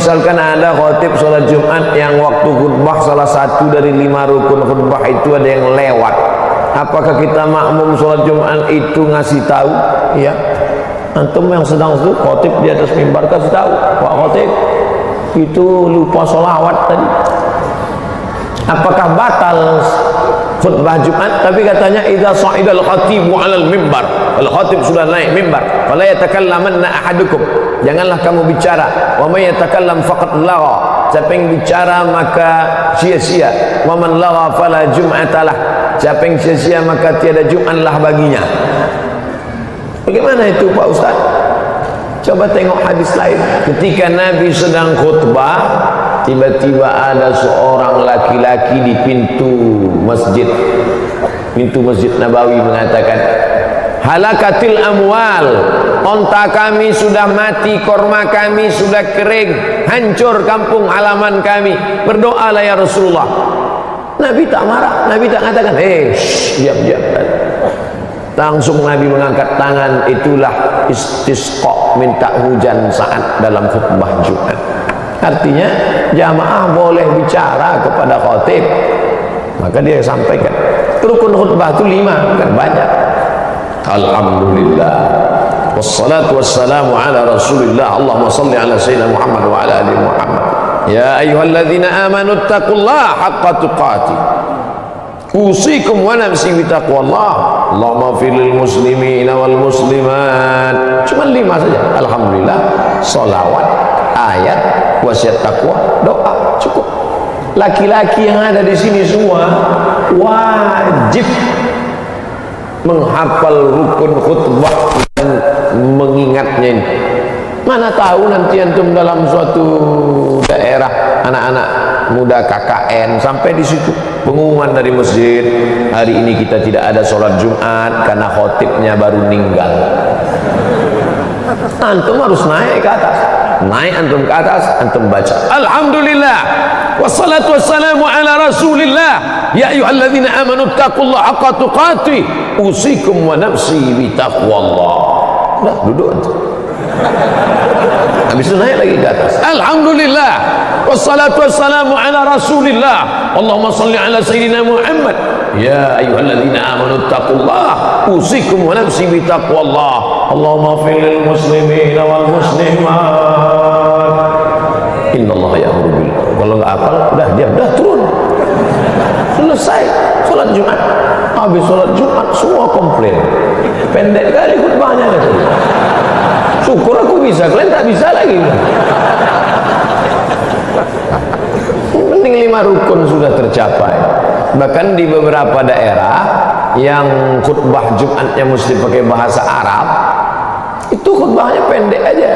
Misalkan ada khotib sholat Jumat yang waktu khutbah salah satu dari 5 rukun khutbah itu ada yang lewat, apakah kita makmum sholat Jumat itu ngasih tahu? Ya, antum yang sedang itu khotib di atas mimbar kasih tahu, Pak Khotib itu lupa sholawat tadi. Apakah batal khutbah Jumat? Tapi katanya idza sa'idal khatibu 'alal mimbar, kalau khatib sudah naik mimbar, fala yatakallamanna ahadukum, janganlah kamu bicara. Wa may yatakallam faqad lagha, siapa yang bicara maka sia-sia. Wa man lagha fala jum'atalah, siapa yang sia-sia maka tiada Jumatlah baginya. Bagaimana itu Pak Ustaz? Coba tengok hadis lain. Ketika Nabi sedang khutbah, tiba-tiba ada seorang laki-laki di pintu masjid Nabawi mengatakan, halakatil amwal, onta kami sudah mati, korma kami sudah kering, hancur kampung halaman kami, berdoalah ya Rasulullah. Nabi tak marah, Nabi tak katakan diam. Langsung Nabi mengangkat tangan, itulah istisqa, minta hujan saat dalam khutbah Jumat. Artinya jamaah boleh bicara kepada khotib, maka dia sampaikan. Rukun khutbah itu 5, kan banyak. Alhamdulillah, wassalatu wassalamu ala rasulillah, Allahumma salli ala sayyidina Muhammad wa ala ali Muhammad. Ya ayyuhalladzina amanu taqullaha haqqa tuqatih, usikum wa nafsi bitaqwallah, Allahumma fil muslimina wal muslimat. Cuma 5 saja. Alhamdulillah, salawat, ayat, wasiat takwa, doa, cukup. Laki-laki yang ada di sini semua wajib menghafal rukun khutbah dan mengingatnya ini. Mana tahu nanti antum dalam suatu daerah anak-anak muda KKN sampai di situ pengumuman dari masjid, hari ini kita tidak ada sholat Jumat karena khotibnya baru meninggal. Antum harus naik ke atas, antum ke atas, antum baca alhamdulillah wassalatu wassalamu ala rasulillah ya ayyuhalladzina amanu taqullaha haqqa tuqatih usikum wa nafsi bitaqwallah. Udah duduk antum. Habis itu naik lagi ke atas, alhamdulillah wassalatu wassalamu ala rasulillah Allahumma salli ala sayyidina Muhammad ya ayyuhalladzina amanu taqullaha usikum wa nafsi bitaqwallah Allahumma fil muslimina wal muslimat innallaha ya'muru bil. Kalau enggak hafal udah diam, udah turun, selesai sholat Jumat. Habis sholat Jumat semua komplain, pendek kali khutbahnya gitu. Syukur aku bisa, kalian tak bisa lagi. Penting 5 rukun sudah tercapai. Bahkan di beberapa daerah yang khutbah Jumatnya mesti pakai bahasa Arab, itu khutbahnya pendek aja,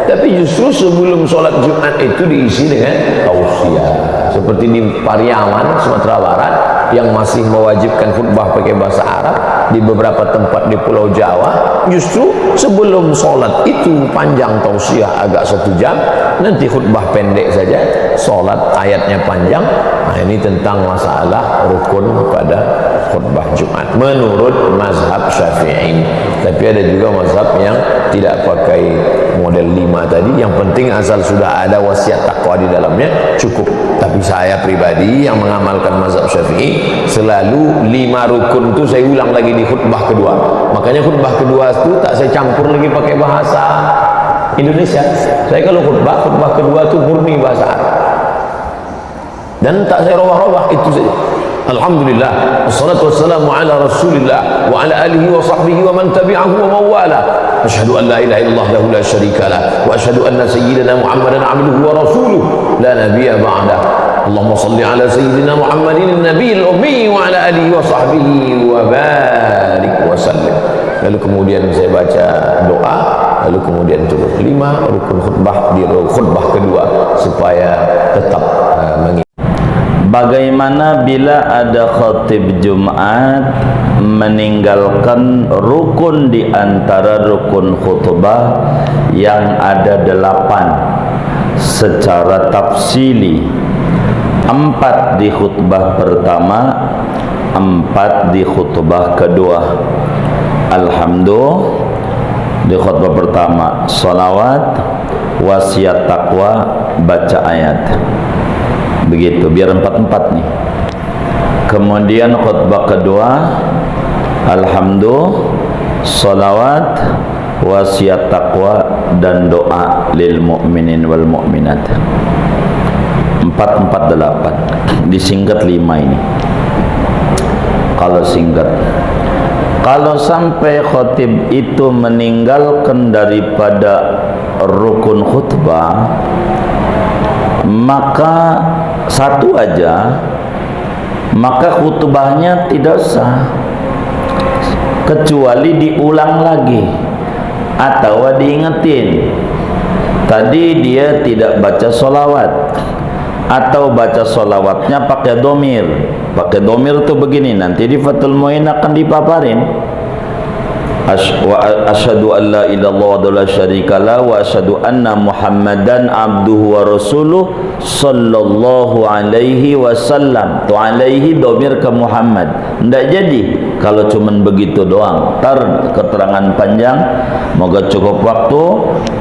tapi justru sebelum sholat Jumat itu diisi dengan tausiah. Seperti di Pariaman, Sumatera Barat, yang masih mewajibkan khutbah pakai bahasa Arab. Di beberapa tempat di Pulau Jawa, justru sebelum sholat itu panjang tausiah agak 1 jam, nanti khutbah pendek saja, sholat ayatnya panjang. Nah, ini tentang masalah rukun pada khutbah Jumat menurut mazhab Syafi'i. Tapi ada juga mazhab yang tidak pakai model 5 tadi, yang penting asal sudah ada wasiat takwa di dalamnya cukup. Tapi saya pribadi yang mengamalkan mazhab Syafi'i, selalu 5 rukun itu saya ulang lagi di khutbah kedua. Makanya khutbah kedua itu tak saya campur lagi pakai bahasa Indonesia. Saya kalau khutbah kedua itu murni bahasa Arab, dan tak saya robah-robah, itu saja. Alhamdulillah, wassalatu wassalamu ala rasulillah wa ala alihi wa sahbihi wa man tabi'ahu wa mawala. Asyhadu an la ilaha illallah lahu la syarika lah, wa asyhadu anna sayyidina Muhammadan abduhu wa rasuluh la nabiyya ba'dah. Allahumma salli ala sayyidina Muhammadin nabiyil ummi wa ala alihi wa sahbihi wa barik wa sallim. Lalu kemudian saya baca doa, lalu kemudian turun 5 rukun khutbah di khutbah kedua supaya tetap mengingat. Bagaimana bila ada khatib Jumat meninggalkan rukun di antara rukun khutbah yang ada 8 secara tafsili? 4 di khutbah pertama, 4 di khutbah kedua. Alhamdulillah, di khutbah pertama salawat, wasiat takwa, baca ayat. Begitu, biar 4-4 nih. Kemudian khutbah kedua, alhamdulillah, salawat, wasiat taqwa, dan doa lil mu'minin wal mu'minat. 4-4-8, disingkat 5 ini. Kalau singkat, kalau sampai khatib itu meninggalkan daripada rukun khutbah, maka satu aja, maka khutbahnya tidak sah, kecuali diulang lagi atau diingetin. Tadi dia tidak baca solawat, atau baca solawatnya pakai domir. Pakai domir tuh begini, nanti di Fathul Muin akan dipaparin. Asyhadu an la ilaha illallah wa syarikalah wa asyhadu anna Muhammadan abduhu wa rasuluh sallallahu alaihi wasallam. Tu alaihi domir ke Muhammad. Ndak jadi kalau cuman begitu doang. Tar keterangan panjang. Moga cukup waktu,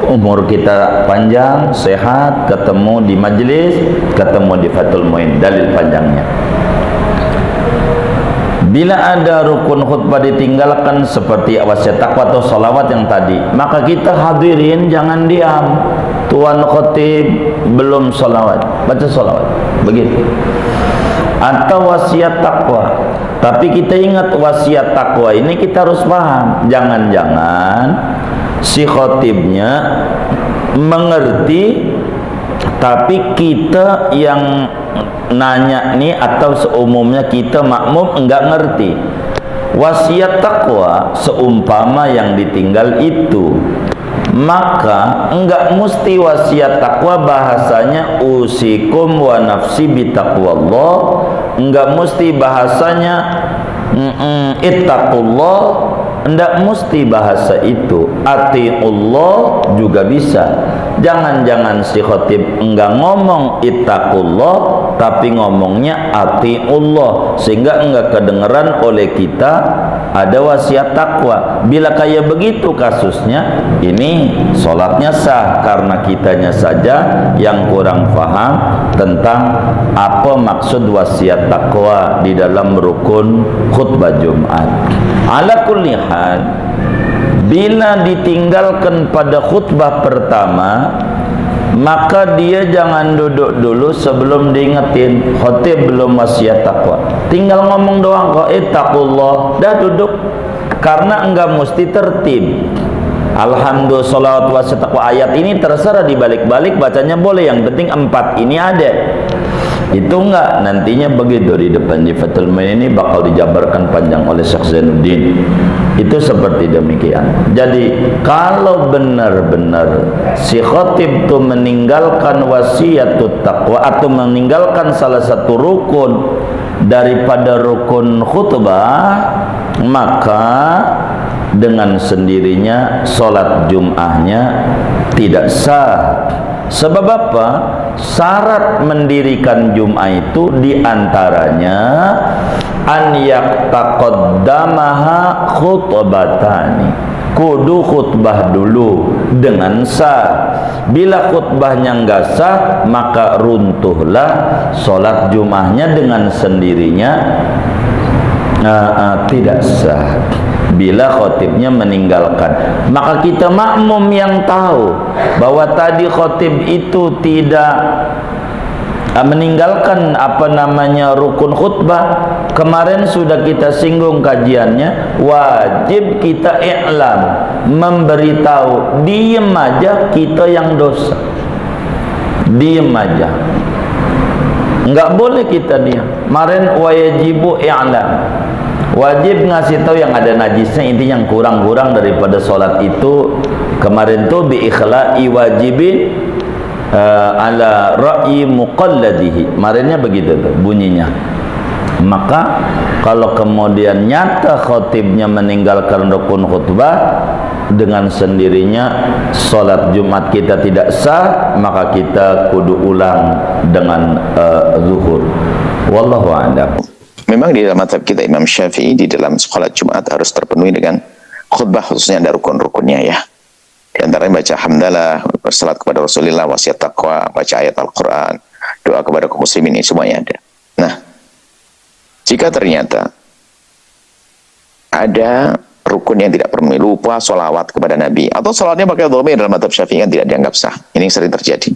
umur kita panjang, sehat, ketemu di majelis, ketemu di Fathul Muin, dalil panjangnya. Bila ada rukun khutbah ditinggalkan seperti wasiat taqwa atau salawat yang tadi, maka kita hadirin jangan diam. Tuan khatib belum salawat, baca salawat, begitu. Atau wasiat taqwa, tapi kita ingat wasiat taqwa ini kita harus paham. Jangan-jangan si khatibnya mengerti, tapi kita yang nanya nih atau seumumnya kita makmum enggak ngerti. Wasiat taqwa seumpama yang ditinggal itu, maka enggak mesti wasiat taqwa bahasanya usikum wa nafsi bitaqwallah, enggak mesti bahasanya ittaqullah, enggak mesti bahasa itu. Atiullah juga bisa. Jangan-jangan si khatib enggak ngomong ittaqullah, tapi ngomongnya atiullah, sehingga enggak kedengeran oleh kita ada wasiat takwa. Bila kayak begitu kasusnya, ini sholatnya sah, karena kitanya saja yang kurang paham tentang apa maksud wasiat takwa di dalam rukun khutbah Jumat. Ala kulli hal, bila ditinggalkan pada khutbah pertama, maka dia jangan duduk dulu sebelum diingetin. Khatib belum wasiat takwa, tinggal ngomong doang kok ittaqullah, dah duduk. Karena enggak mesti tertib. Alhamdulillah, salawat, wasiat taqwa, ayat ini terserah dibalik-balik bacanya boleh, yang penting 4 ini ada. Itu enggak, nantinya begitu di depan di Fathul Muin ini bakal dijabarkan panjang oleh Syekh Zainuddin. Itu seperti demikian. Jadi kalau benar-benar si khatib itu meninggalkan wasiatut taqwa atau meninggalkan salah satu rukun daripada rukun khutbah, maka dengan sendirinya sholat Jum'ahnya tidak sah. Sebab apa? Syarat mendirikan Jum'ah itu diantaranya an yaktaqaddamaha khutbatani, kudu khutbah dulu dengan sah. Bila khutbahnya enggak sah, maka runtuhlah sholat Jum'ahnya dengan sendirinya, tidak sah. Bila khatibnya meninggalkan, maka kita makmum yang tahu bahwa tadi khatib itu tidak meninggalkan rukun khutbah. Kemarin sudah kita singgung kajiannya, wajib kita i'lam, memberitahu. Diem aja kita yang dosa, diem aja, enggak boleh kita diam. Kemarin wajibu i'lam, wajib ngasih tahu yang ada najisnya, intinya yang kurang-kurang daripada sholat itu. Kemarin tuh bi ikhla'i wajibin ala ra'yi muqalladihi, kemarinnya begitu tuh bunyinya. Maka kalau kemudian nyata khatibnya meninggalkan rukun khutbah, dengan sendirinya sholat Jumat kita tidak sah, maka kita kudu ulang dengan zuhur. Wallahu a'lam. Memang di dalam mazhab kita Imam Syafi'i, di dalam sholat Jumat harus terpenuhi dengan khutbah, khususnya ada rukun-rukunnya ya. Di antaranya baca hamdalah, bersalat kepada Rasulullah, wasiat taqwa, baca ayat Al-Quran, doa kepada kaum muslimin, ini semuanya ada. Nah, jika ternyata ada rukun yang tidak perlu, lupa sholawat kepada Nabi, atau sholatnya pakai dhamir dalam mazhab Syafi'i kan tidak dianggap sah. Ini yang sering terjadi.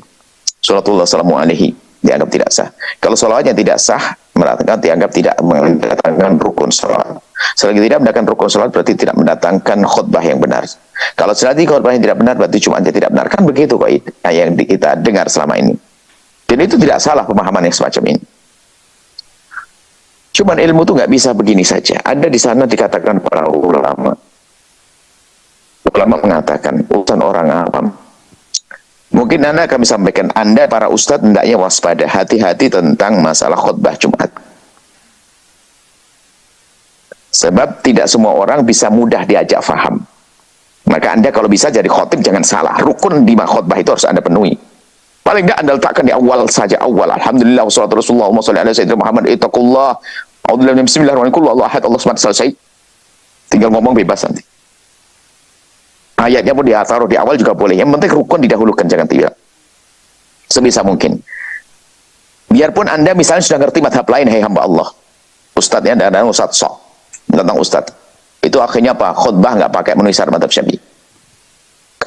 Sholatullah salamu alaihi dianggap tidak sah. Kalau sholawatnya tidak sah, mengatakan dianggap tidak mendatangkan rukun sholat. Selagi tidak mendatangkan rukun sholat berarti tidak mendatangkan khutbah yang benar. Kalau selagi khutbah yang tidak benar berarti Jumatnya tidak benar. Kan begitu kok yang kita dengar selama ini. Dan itu tidak salah pemahaman yang semacam ini. Cuman ilmu itu nggak bisa begini saja. Ada di sana dikatakan para ulama. Ulama mengatakan urusan orang awam. Mungkin Anda akan sampaikan, Anda para ustadz hendaknya waspada, hati-hati tentang masalah khutbah Jumat. Sebab tidak semua orang bisa mudah diajak faham. Maka Anda kalau bisa jadi khotib jangan salah. Rukun di khutbah itu harus Anda penuhi. Paling tidak Anda letakkan di awal saja, awal. Alhamdulillah wassalatu rasulullah wa sallallahu alaihi wasallam Muhammad ittaqullah. Bismillahirrahmanirrahim. Allah ahad, Allah SWT selesai. Tinggal ngomong bebas nanti. Ayatnya pun ditaruh di awal juga boleh. Yang penting rukun didahulukan, jangan tidak. Sebisa mungkin. Biarpun Anda misalnya sudah ngerti madhab lain, hai hamba Allah. Ustadznya ada ustadz sok. Tentang ustadz. Itu akhirnya apa? Khutbah nggak pakai menuhi syarat madhab Syafi'i.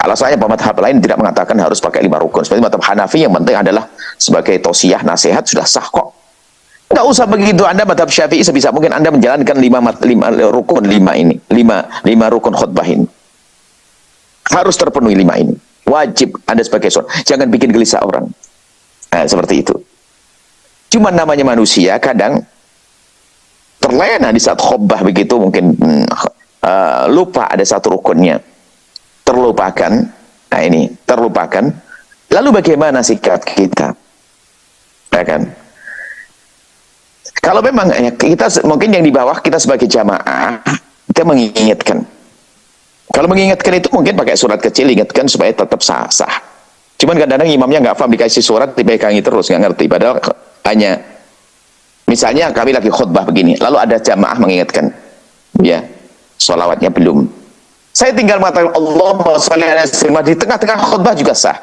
Alasannya madhab lain tidak mengatakan harus pakai 5 rukun. Seperti madhab Hanafi yang penting adalah sebagai tausiah, nasihat sudah sah kok. Nggak usah begitu. Anda madhab Syafi'i sebisa mungkin Anda menjalankan 5 rukun, 5 ini. 5 rukun khutbah ini. Harus terpenuhi 5 ini. Wajib Anda sebagai seorang. Jangan bikin gelisah orang. Nah, seperti itu. Cuma namanya manusia kadang terlena di saat khutbah begitu mungkin lupa ada satu rukunnya. Terlupakan. Nah ini, terlupakan. Lalu bagaimana sikap kita? Ya kan? Kalau memang kita mungkin yang di bawah kita sebagai jamaah kita mengingatkan. Kalau mengingatkan itu mungkin pakai surat kecil ingatkan supaya tetap sah. Cuman kadang-kadang imamnya nggak paham, dikasih surat dipegangi terus nggak ngerti. Padahal hanya misalnya kami lagi khutbah begini, lalu ada jamaah mengingatkan, ya sholawatnya belum. Saya tinggal mengatakan Allahumma sholli ala sayyidina di tengah-tengah khutbah juga sah.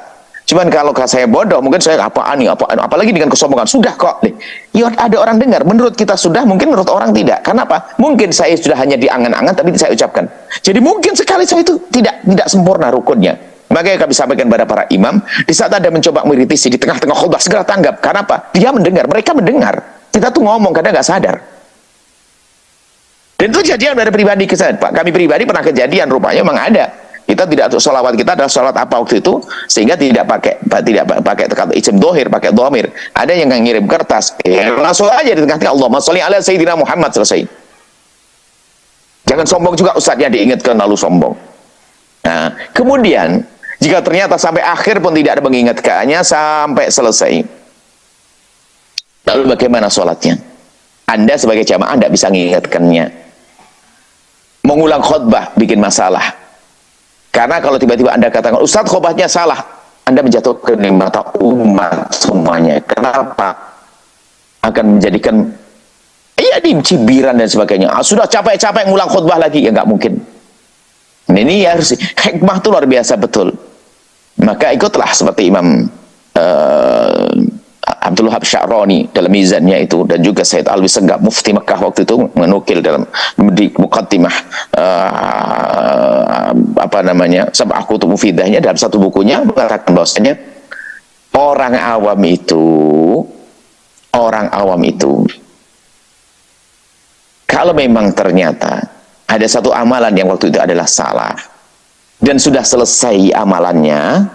Cuman kalau saya bodoh, mungkin saya apaan, apalagi dengan kesombongan. Sudah kok, ya ada orang dengar. Menurut kita sudah, mungkin menurut orang tidak. Kenapa? Mungkin saya sudah hanya di angan-angan, tapi saya ucapkan. Jadi mungkin sekali saya itu tidak sempurna rukunnya. Makanya kami sampaikan kepada para imam, di saat ada mencoba meritisi di tengah-tengah khutbah, segera tanggap. Kenapa? Dia mendengar, mereka mendengar. Kita tuh ngomong, kadang nggak sadar. Dan itu kejadian dari pribadi Pak. Kami pribadi pernah kejadian, rupanya memang ada. Kita tidak, sholawat kita adalah sholat apa waktu itu, sehingga tidak pakai kata isim dohir, pakai dhamir. Ada yang ngirim kertas, langsung aja di tengah-tengah Allahumma sholli ala sayyidina Muhammad, selesai. Jangan sombong juga ustadznya diingatkan lalu sombong. Nah, kemudian jika ternyata sampai akhir pun tidak ada mengingatkannya sampai selesai, lalu bagaimana sholatnya? Anda sebagai jamaah tidak bisa mengingatkannya. Mengulang khutbah bikin masalah. Karena kalau tiba-tiba Anda katakan, Ustadz khutbahnya salah, Anda menjatuhkan di mata umat semuanya. Kenapa? Akan menjadikan cibiran dan sebagainya. Sudah capek-capek ngulang khutbah lagi, ya nggak mungkin. Ini harus hikmah itu luar biasa betul. Maka ikutlah seperti Imam Abdul Wahab Sya'rani dalam mizannya itu, dan juga Sayyid Alwi Senggap Mufti Mekah waktu itu menukil dalam di muqaddimah Sab'ah Kutub Mufidahnya dalam satu bukunya mengatakan bahwasanya orang awam itu kalau memang ternyata ada satu amalan yang waktu itu adalah salah dan sudah selesai amalannya,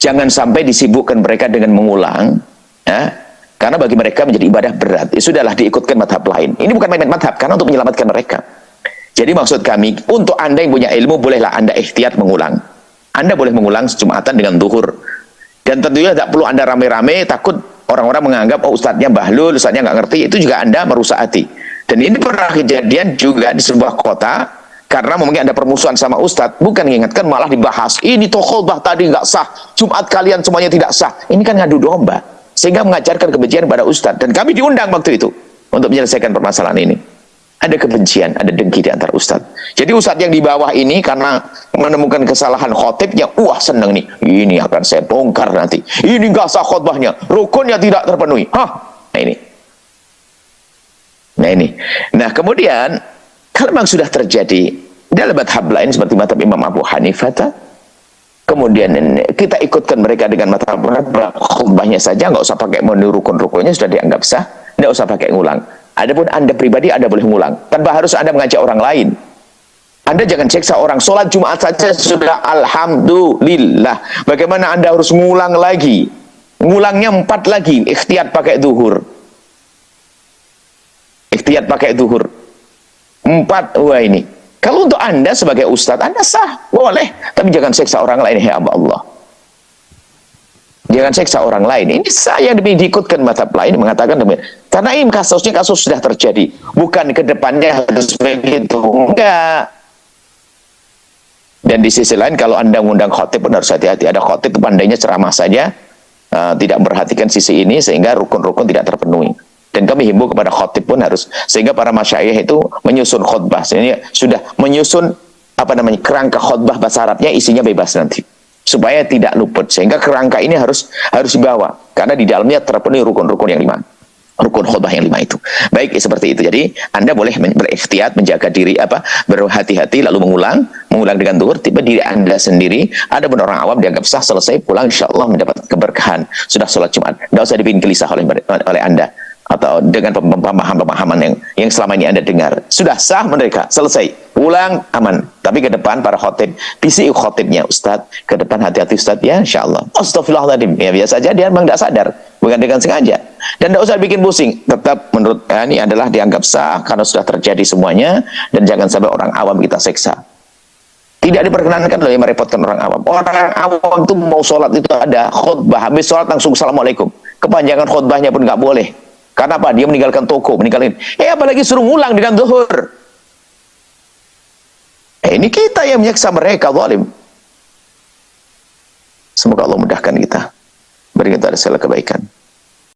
jangan sampai disibukkan mereka dengan mengulang, ya, karena bagi mereka menjadi ibadah berat. Ya, sudahlah diikutkan madhab lain. Ini bukan main madhab, karena untuk menyelamatkan mereka. Jadi maksud kami, untuk Anda yang punya ilmu, bolehlah Anda ikhtiar mengulang. Anda boleh mengulang Jumatan dengan duhur. Dan tentunya tidak perlu Anda rame-rame, takut orang-orang menganggap, oh ustadznya bahlul, ustadznya nggak ngerti. Itu juga Anda merusak hati. Dan ini pernah kejadian juga di sebuah kota, karena mungkin ada permusuhan sama ustadz, bukan mengingatkan, malah dibahas. Ini toh khutbah tadi nggak sah, Jumat kalian semuanya tidak sah. Ini kan ngadu domba, sehingga mengajarkan kebencian pada ustadz. Dan kami diundang waktu itu untuk menyelesaikan permasalahan ini. ada kebencian, ada dengki di antara ustadz. Jadi ustadz yang di bawah ini karena menemukan kesalahan khotibnya, wah seneng nih, ini akan saya bongkar nanti. Ini nggak sah khotbahnya, rukunnya tidak terpenuhi. Nah ini. Nah kemudian kalau memang sudah terjadi dalam madhab lain seperti madhab Imam Abu Hanifah, kemudian kita ikutkan mereka dengan madhab khutbahnya saja, nggak usah pakai meniru rukun-rukunnya, sudah dianggap sah, nggak usah pakai ngulang. Adapun Anda pribadi, Anda boleh ngulang tanpa harus Anda mengajak orang lain. Anda jangan seksa orang. Sholat Jumat saja sudah alhamdulillah. Bagaimana Anda harus ngulang lagi? Ngulangnya 4 lagi. Ikhtiyat pakai zuhur. Ikhtiyat pakai zuhur 4. Wah ini. Kalau untuk Anda sebagai ustadz, Anda sah, boleh. Tapi jangan seksa orang lain, ya Allah. Jangan seksa orang lain. Ini saya yang diikutkan mazhab lain mengatakan demikian. Karena ini kasusnya kasus sudah terjadi. Bukan ke depannya harus begitu. Enggak. Dan di sisi lain kalau Anda mengundang khotib pun harus hati-hati. Ada khotib pandainya ceramah saja, tidak memperhatikan sisi ini sehingga rukun-rukun tidak terpenuhi. Dan kami himbau kepada khotib pun harus, sehingga para masyayikh itu menyusun khutbah. Ini sudah menyusun kerangka khutbah bahasa Arabnya, isinya bebas nanti. Supaya tidak luput, sehingga kerangka ini harus dibawa karena di dalamnya terpenuhi rukun-rukun yang 5, rukun khutbah yang 5 itu. Baik, seperti itu. Jadi Anda boleh berikhtiat, menjaga diri, berhati-hati, lalu mengulang dengan zuhur. Tiba diri Anda sendiri, ada benar orang awam dianggap sah, selesai pulang, insya Allah mendapat keberkahan, sudah sholat Jumat. Tidak usah dibikin gelisah oleh Anda atau dengan pemahaman yang selama ini Anda dengar. Sudah sah mereka, selesai, pulang, aman. Tapi ke depan para khotib, bisi khotibnya, Ustadz, ke depan hati-hati Ustadz ya, insya Allah. Astagfirullahaladzim, ya biasa saja, dia memang tidak sadar, bukan dengan sengaja. Dan tidak usah bikin pusing, tetap menurut ini adalah dianggap sah karena sudah terjadi semuanya, dan jangan sampai orang awam kita seksa. Tidak diperkenankan loh yang merepotkan orang awam. Orang awam itu mau sholat itu ada khutbah, habis sholat langsung assalamualaikum. Kepanjangan khutbahnya pun nggak boleh. Karena apa? Dia meninggalkan toko, apalagi suruh ngulang dengan zuhur. Ini kita yang menyiksa mereka, zalim. Semoga Allah mudahkan kita, beri kita segala kebaikan.